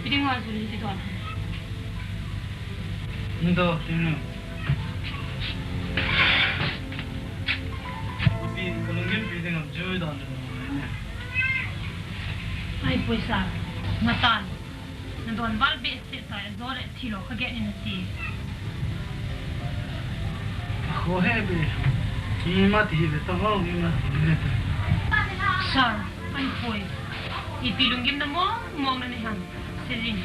Jadi nggak sulit itu kan? Itu ini. Tapi kalau game pilih ngam jauh dah ni. Ay puisa, matan. Nandun balbi istita, dole tilo, kaget ni nasi. Kau hebe, ini mati hebe, tengok ini mati. Sir, ay pui. Ipilong game na mo na nihan. Sirin.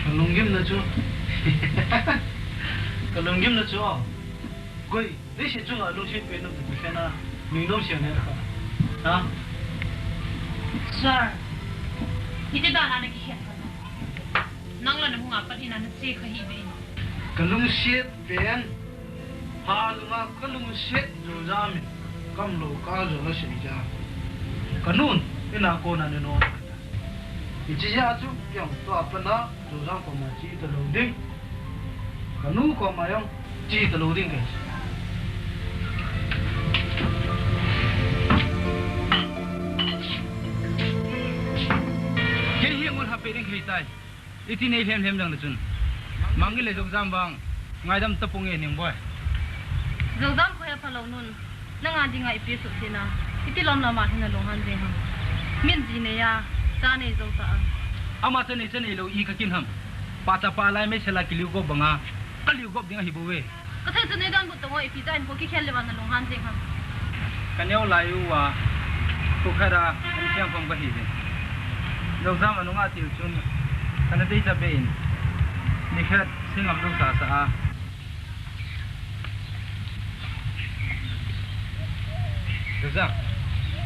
Kalau game na tu, kalau game na tu, kau ini sih tu nggak lucu pun nak bukan na, minum sih ni lah, ha? Sir, itu dah nak kisah. Nang lah nak apa ini nak sih kahibe. Kalau sih pen, hal ngah kalau sih jujam, kamu lokal jual sih jah. Kanun, ini aku nak ni no. Ijazah tu yang tu apa na, jujam kau macam itu loading. Kanu kau macam itu loading guys. Piring hitai, itu ni hem jang lecun. Manggil le jam bang, ngaidam tepung ni boy. Jam ko ya palo nun, nang adi ngai episode sina. Itu lom lama hina lohan je ham. Min ji ne ya, ta ne jam ta. Ama tu ni lo I kakin ham. Paca palai me sela kiliu ko banga, kaliu ko dinga hibuwe. Kathai tu ne dan but mo episode ko ki khel le wan lohan je ham. Kanyau layu wa, tu khara siang pom kahibe. Jauh anu ngati ucun, karena dia cabain, nikhat singap tu sah. Jauh,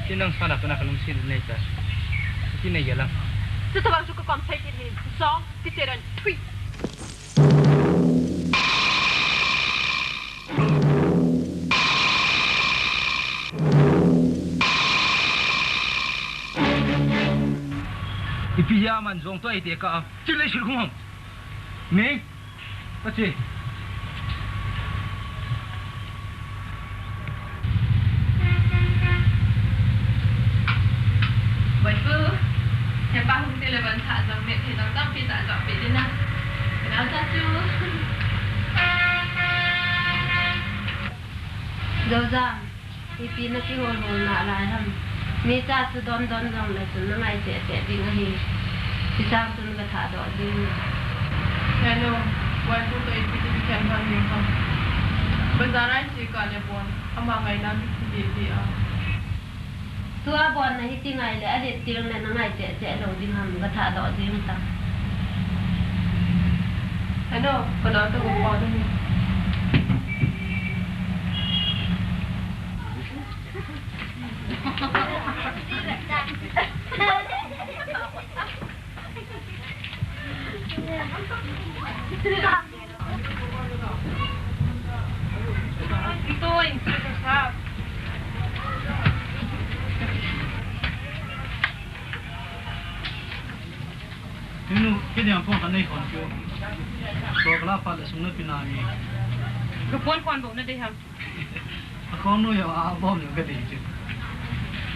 kinang sana pernah kalau mesti ni cah, kini jalan. Sesuatu suka komplek ini, song, titeran, tweet. Ipiyaman zong tu ay teka, cilai silkumam. Ming, pasti. Betul. Yang bahu televan tak sampai, tidak sampai tak sampai dia nak. Kenapa tu? Jauh, ipi nak kihol nak lah ham. Ni cah tu don jam le tu nang ai te ding hi si sang tu ga tha do ding hello wai tu to ipi tu kan han ni kam bazarai si ka le bon ama ngai na bi di a tu a bon na hi ti ngai le ade ting le nang ai te lo ding ham ga tha do ding ta hello ko na to ko pa tu ni Itu yang susah. Ini kita yang pun kan ni kon kau. Kalau pada semua pinami. Kepon dok na deh ham. Aku nu ya abang yang kedai je.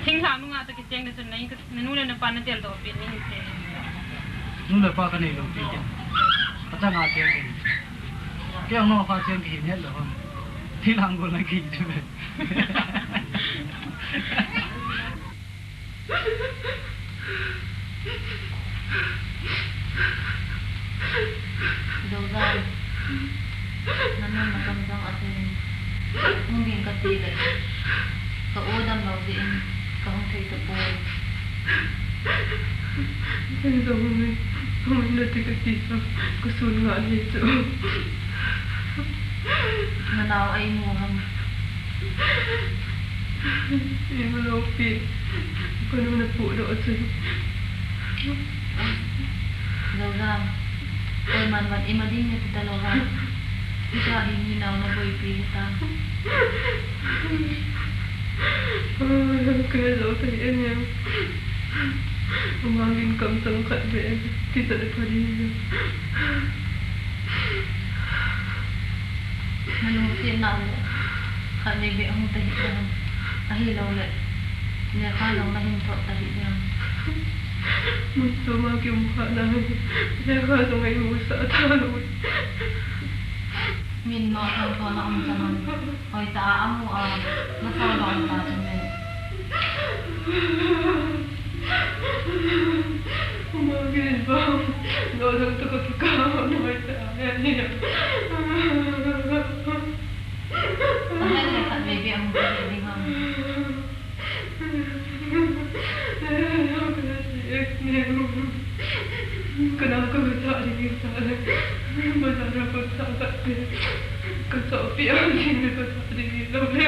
Ting ha nu ngata ki ceng na sun nai nu le na pan na tel do pin ni se. Nu lepas kan ni lo pergi. Kata ngati ke. Kau nu apa ceng ke ni lo. Hilang gol lagi tu. Dogan. Nana makamdang atin. Mungkin katila. Kaudam law din. Kahong kay kapol. Ang dami. Kung natin katisa. Gusto nga nito. Manaw ay muham. Hindi mo lopi. Kung naman na po doon sa'yo. Dogan. Kaya man imadin niya kita lohan. Isa hinaw na boy pilita. Kaya daw tayo niya. Umangin kang tangkat ba kita na pa rin. Manusin na mo. Kanibi ang tahi ka. Tahilaw na. Niya ka lang nahinto tahi niya. Masama yung mukha namin. Kaya sungai mo sa talon. Min no ang to na ang tanan. Hoy ta amo masawa ang tato men. Umagin ba? Nolong to kakikaw na may tayo niya. Mahal na sa baby ang baby ham. Kenapa kau tak ingin saling berdarah bersama kesopian ini kau tak ingin lebih.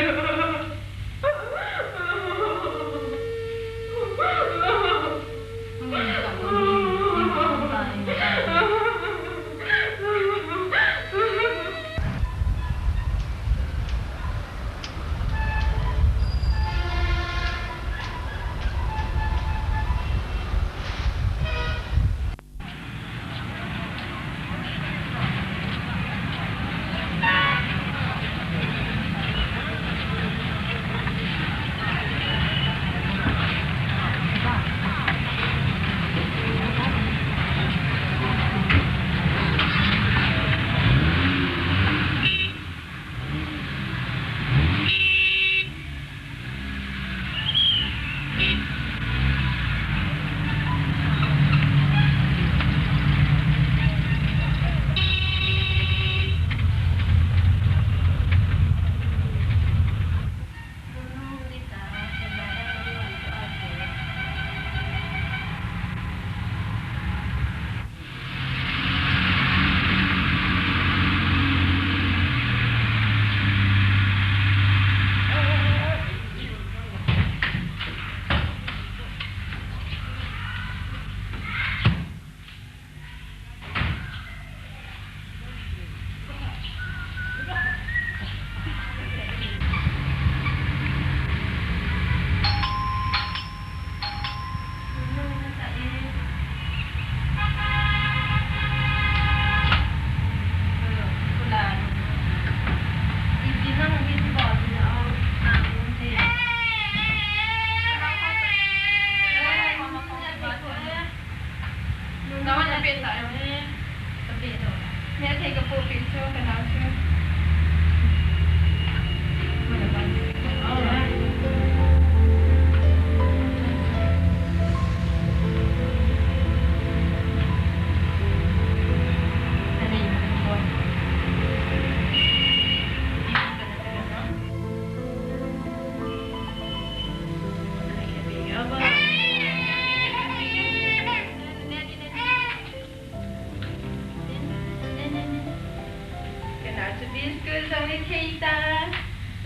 Disc-2 sang lên khi ta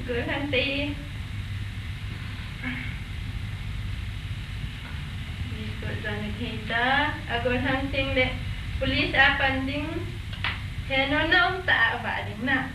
gửi thằng ti Disc-2 sang lên khi ta gửi thằng ting de police apan ding he no nong ta ba ding na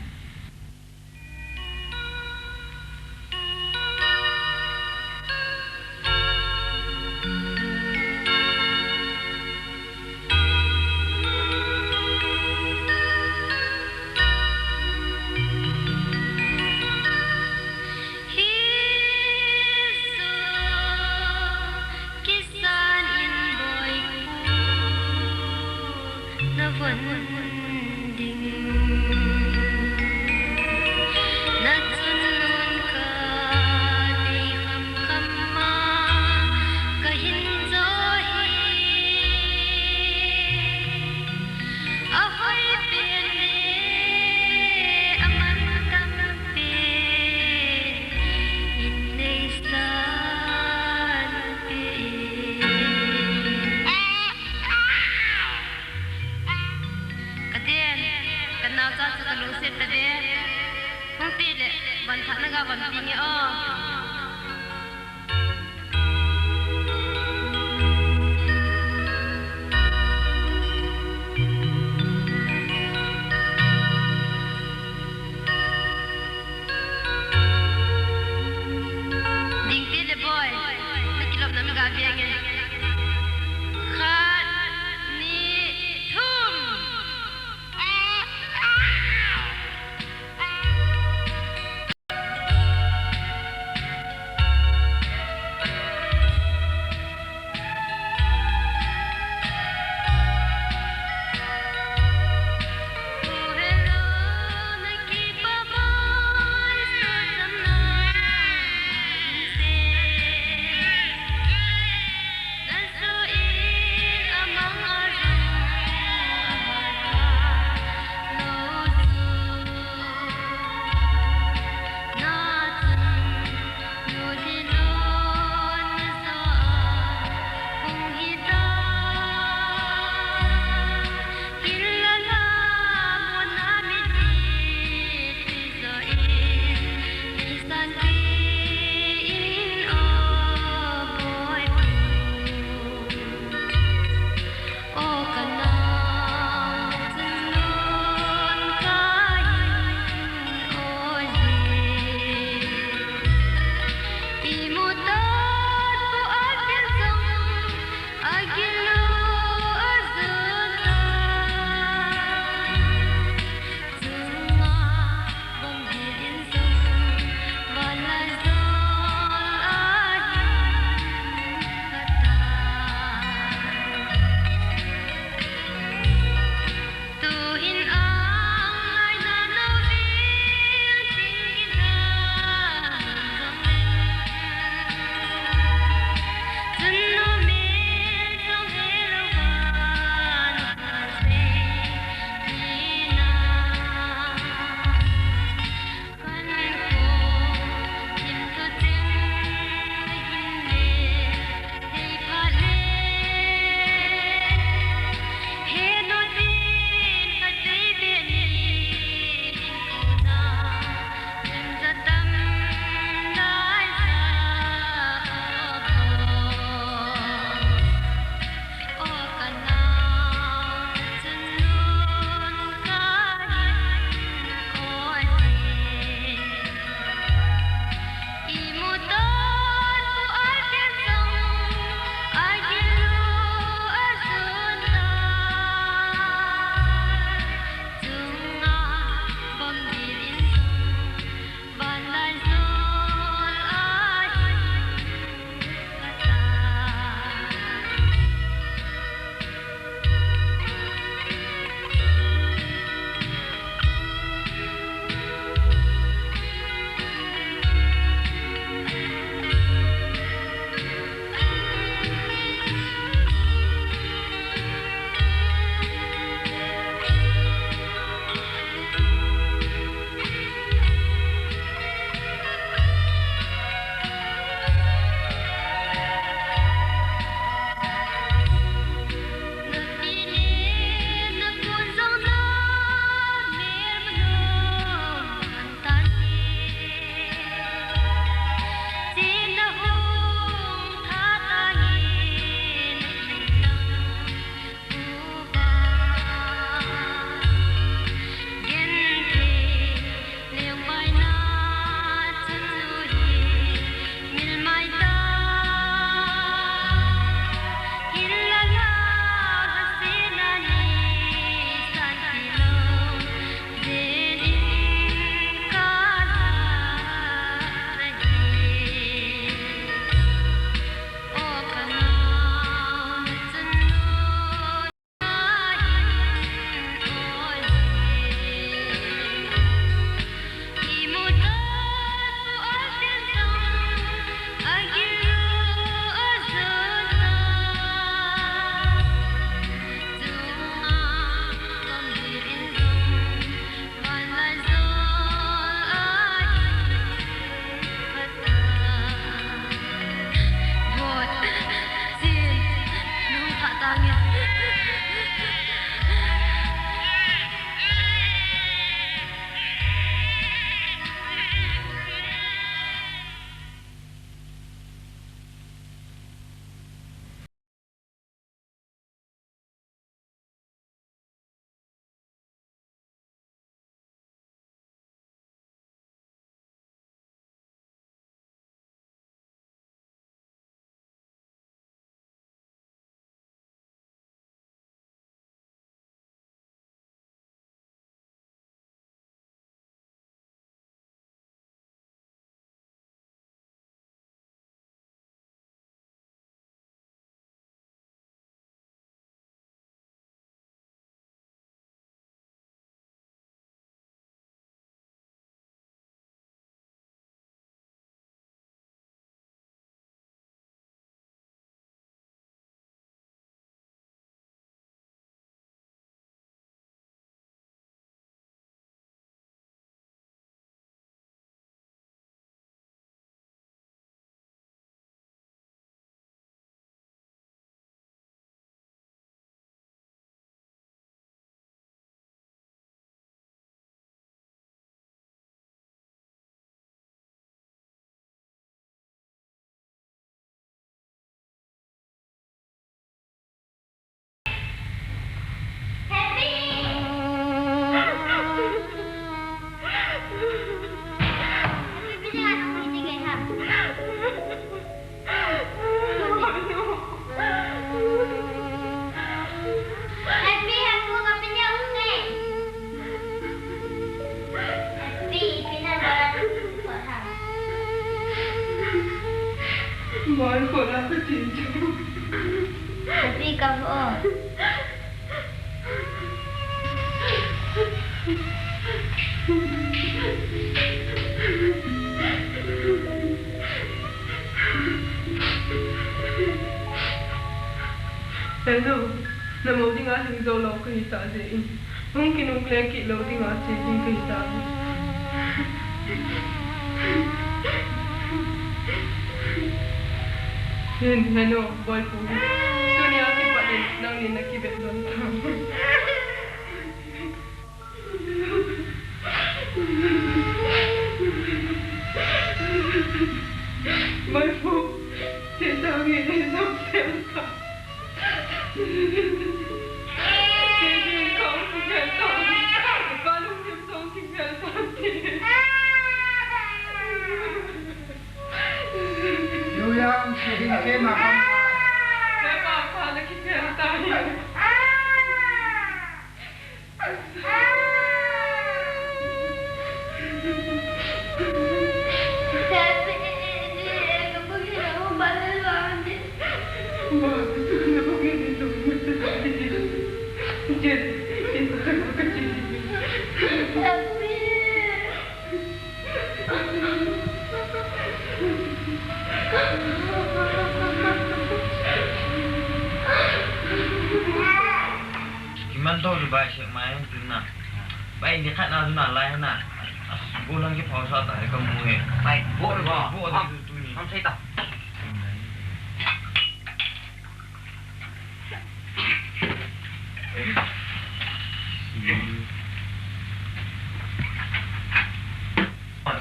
Boy ko na kecil. Tapi kamu Hello, nama uji ngasih zolau ke hisap je. Mungkin ungklen kit lo uji ngasih ke hisap. Hello, boy pun. Dunia kipat ni, nang ni nak kibet don. Boy pun, cinta ni sampai tak. Jadi kau tinggal tak. Kalau dia tak tinggal tak. yang sehingga makan. Kenapa apa lagi kita tanya? Gimana tahu tu baik siapa main tu nak. Baik dia kat nak tu nak lain nak. Bulan ke pausa tak ada kamu ni. Baik, buat tu ni. Kamu saya tak.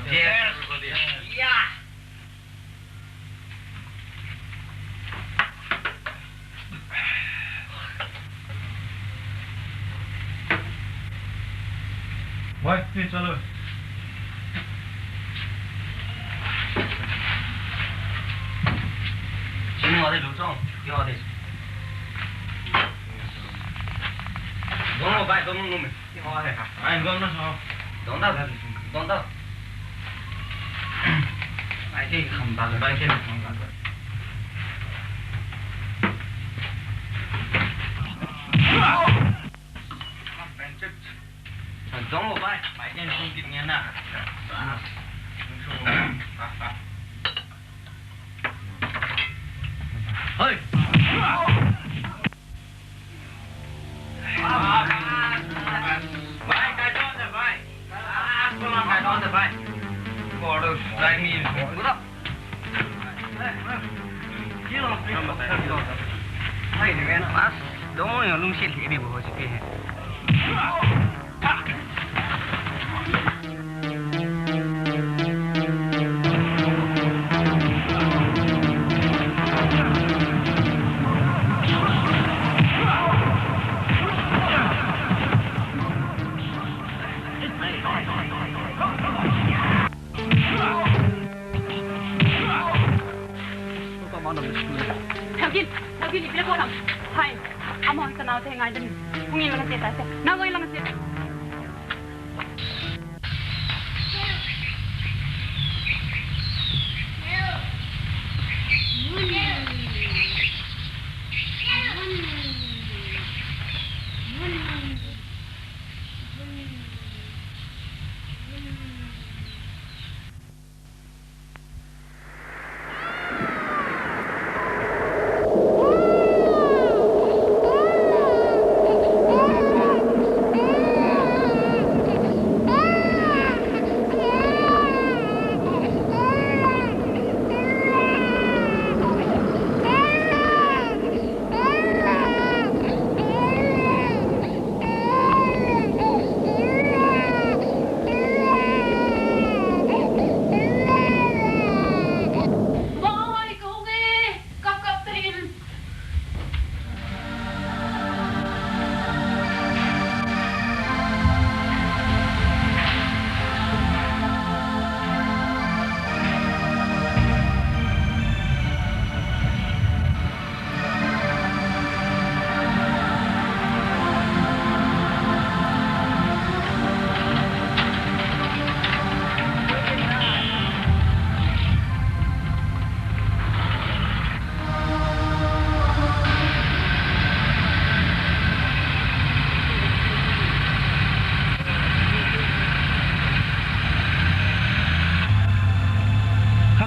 Ya. Why? Hey, chalo. Sini ada lutong, dia ada. Dong baik dong ngomong. Dia ada. Ay, dong nak so. Dong dah. Ay, dia kembang baik dia kembang. Dong baik dia sedikit ni nak. Hei. Baik, kacau dah baik. Pulang kacau dah baik. Bodoh, dah ni. Bodoh. Kilo. Hei, ni mana mas? Dong yang lungsit ni bawa sikit. Theo Gini, bila kau orang? Hai, amo kenal saya ngajar ni. Mungkin lang saya tak. Nagoy lang saya.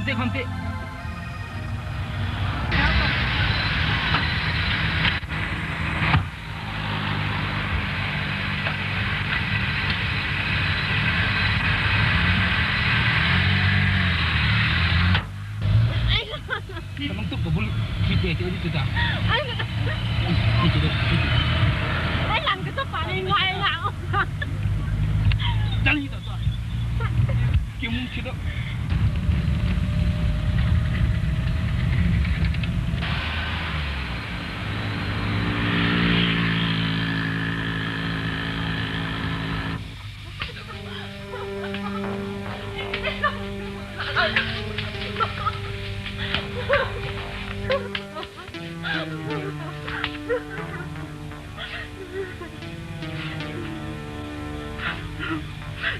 te kham te Tamang tu kabul kita itu dah. Ai làm cái số phận này ngoài nào. Jangan itu tu. Kimun kita.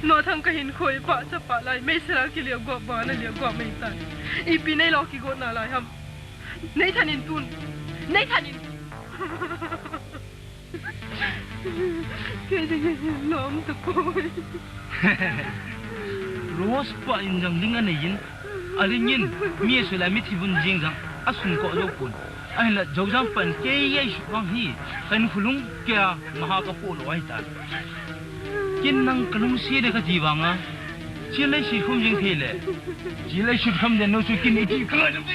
Nó thằng cái hình khôi bạ sắp bạ lại mấy sao cái liều gọt bạ nó liều gọt mấy tay ipi này lo cái gọt nào lại ham này thằng in tun này thằng in cái gì lom tụi coi Rose pa injang lingan ni yin alingin mie sula mi thibun jing jang asun ko lo pun ai la jojang pan ke ye wang hi kan fulung kya maha ka po lo ai ta kin nang kalung si de ka jiwanga chi lai si khum jing thele chi lai shut kham de no chu kin iti kala jang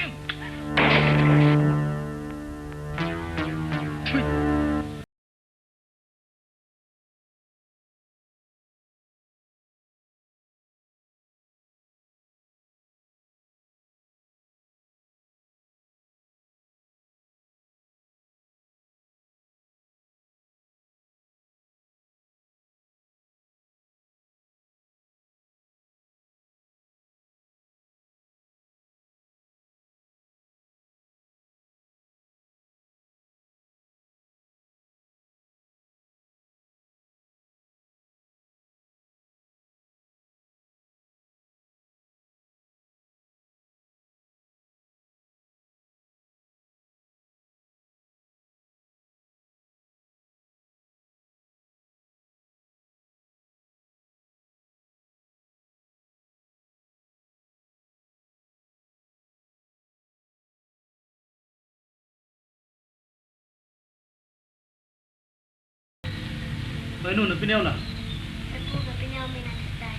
Pai nu na pineu la Aku ga pinyaw may nanatay.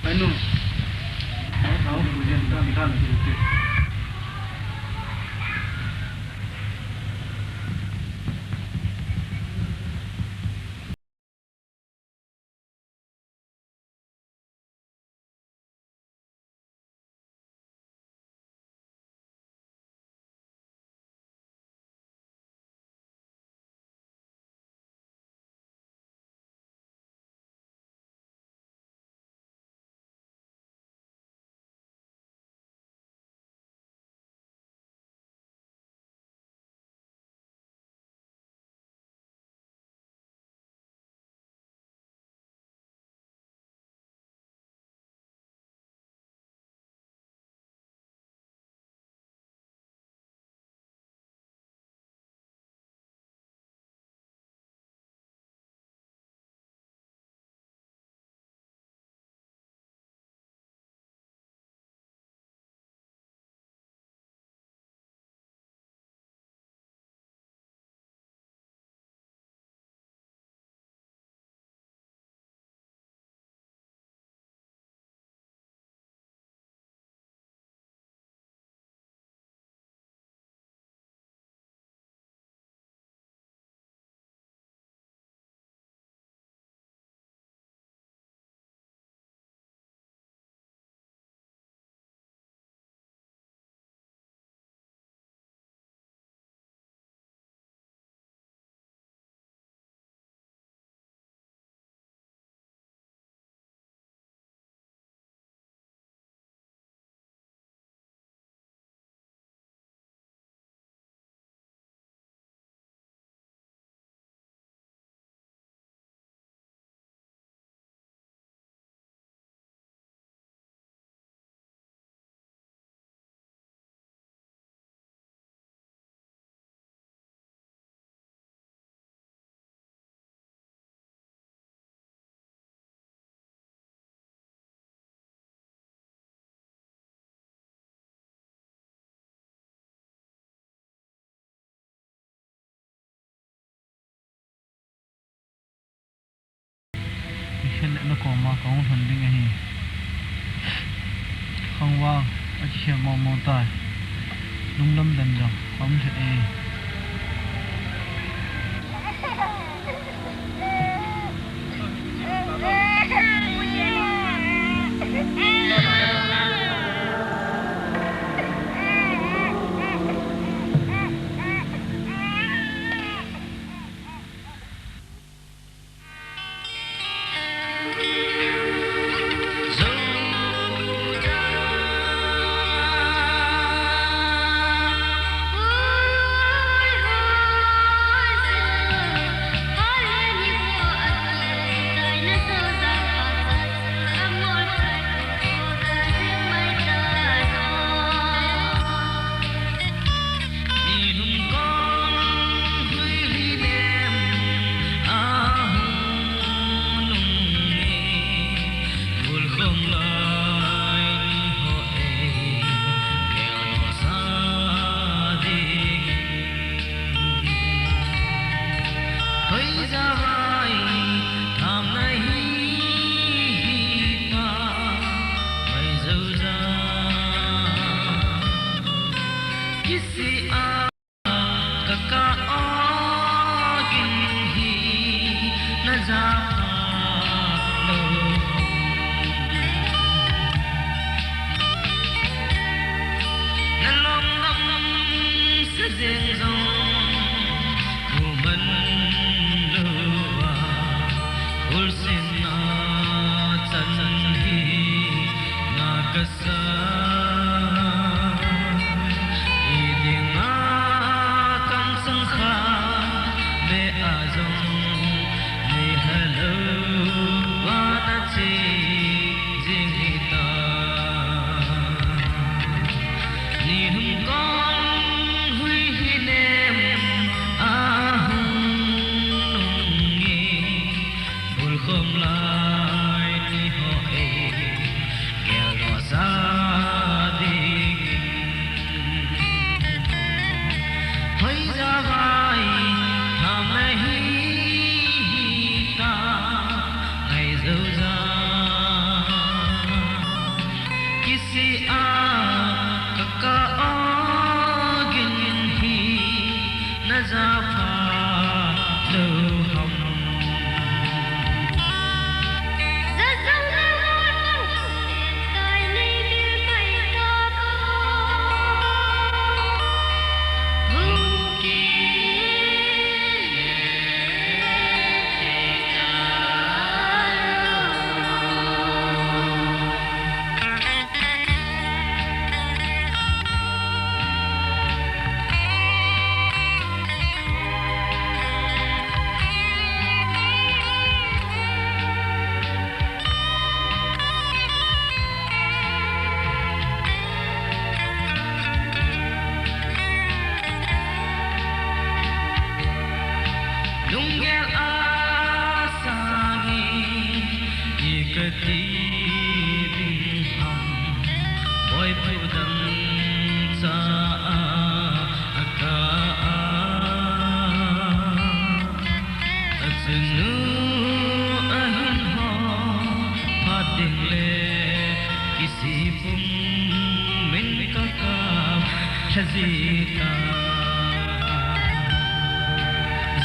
Pai nu Tahu kemudian kita minta nanti khen nó có mà có phần đinh này không vang ở chỉ mong mong tai lung lâm đần rồi không thể Hãy subscribe cho kênh Ghiền Mì Gõ để không bỏ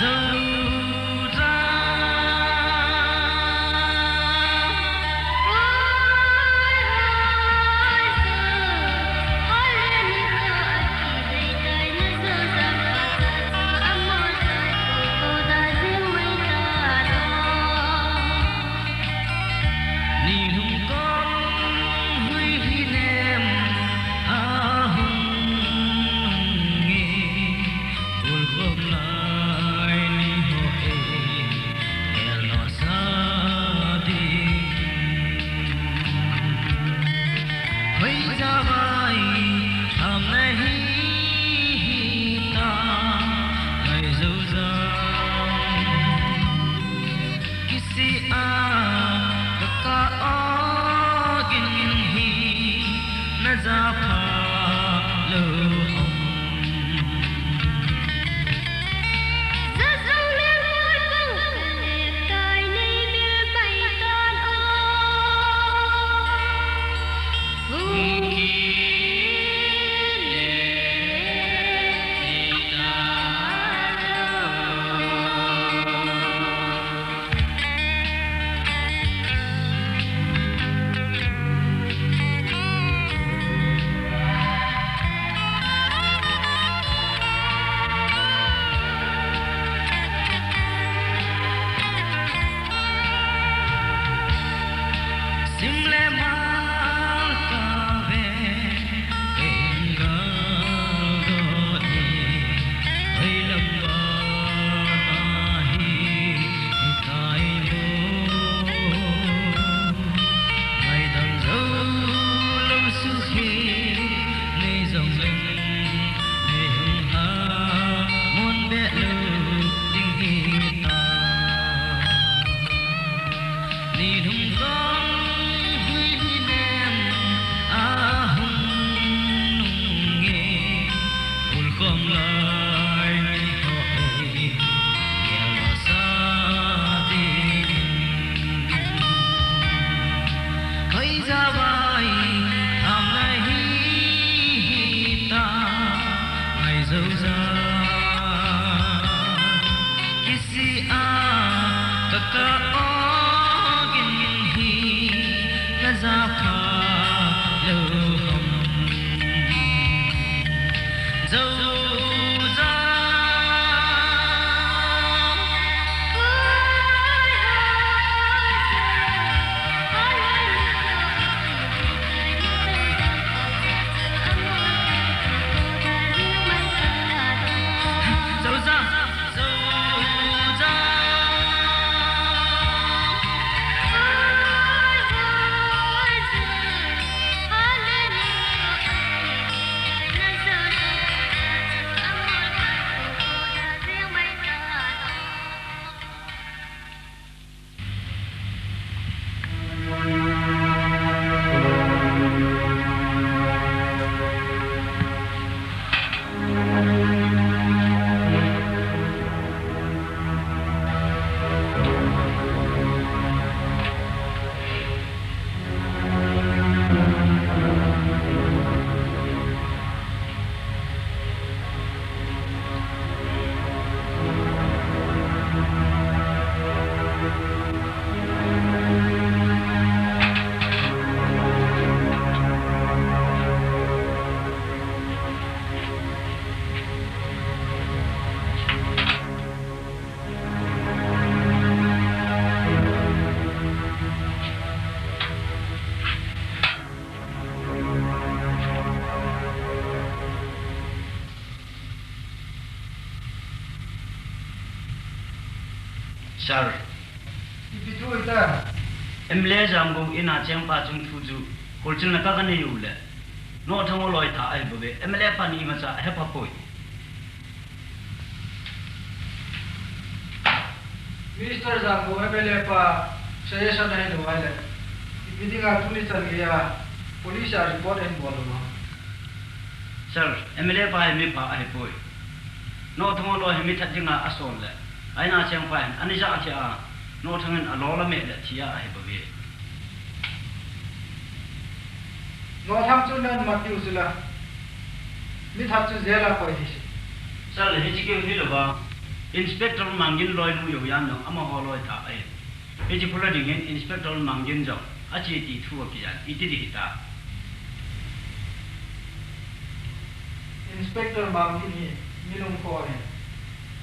lỡ Sir. Ipitu ita. Emle jamgo ina chempa chung thuju. Kolchil na ka ne yule. No thango loi tha ai bobe. Emle pani ma cha he pa poi. Minister jamgo MLA pa suggestion hai do ai le. Ipiti ka tuli chal gaya. Police a report and bolo. Sir, MLA pa mi pa ai poi. No thango loi mi that jinga asol le. Aina chang pan anija acha no thangen alola me le chia ai bobe. No tham chu nan mati usula. Mi that chu zela koi dis. Sir, he chi ke hi lo ba. Inspector mangin loi lu yo yan no ama ho loi tha ai. He chi pula ding inspector mangin jo achi ti thu ki ya iti di ta. Inspector mangin ni minung ko ne.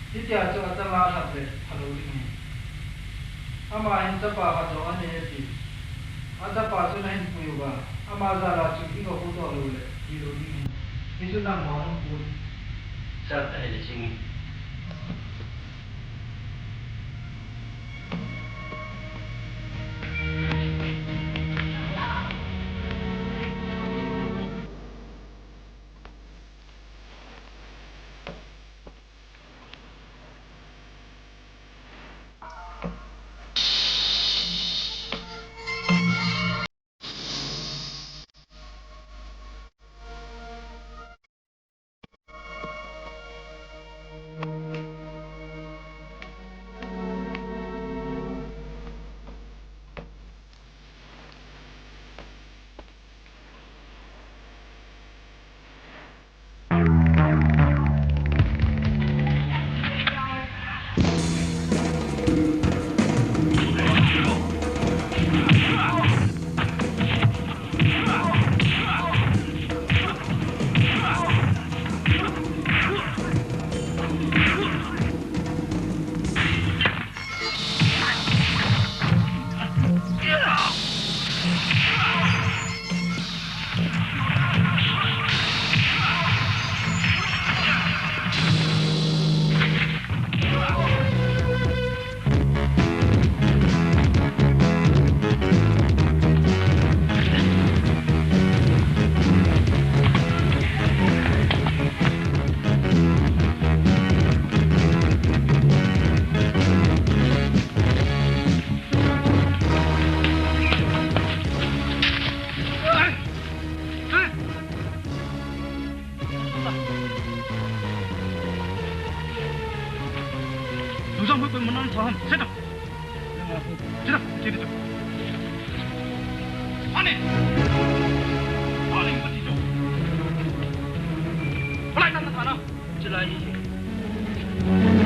Titia chu atala thape halo ni. Ama hin tapa ha jo ane ti. Ada pa chu nahin puyu ba. Ama za la chu ki ko hu to lo le. Ki ro ni. Ki chu na mo ron pu. Sir, ai le sing. 门走，谁的？知道，接着走。阿你，阿你不记住，不来看看他呢？这来一些。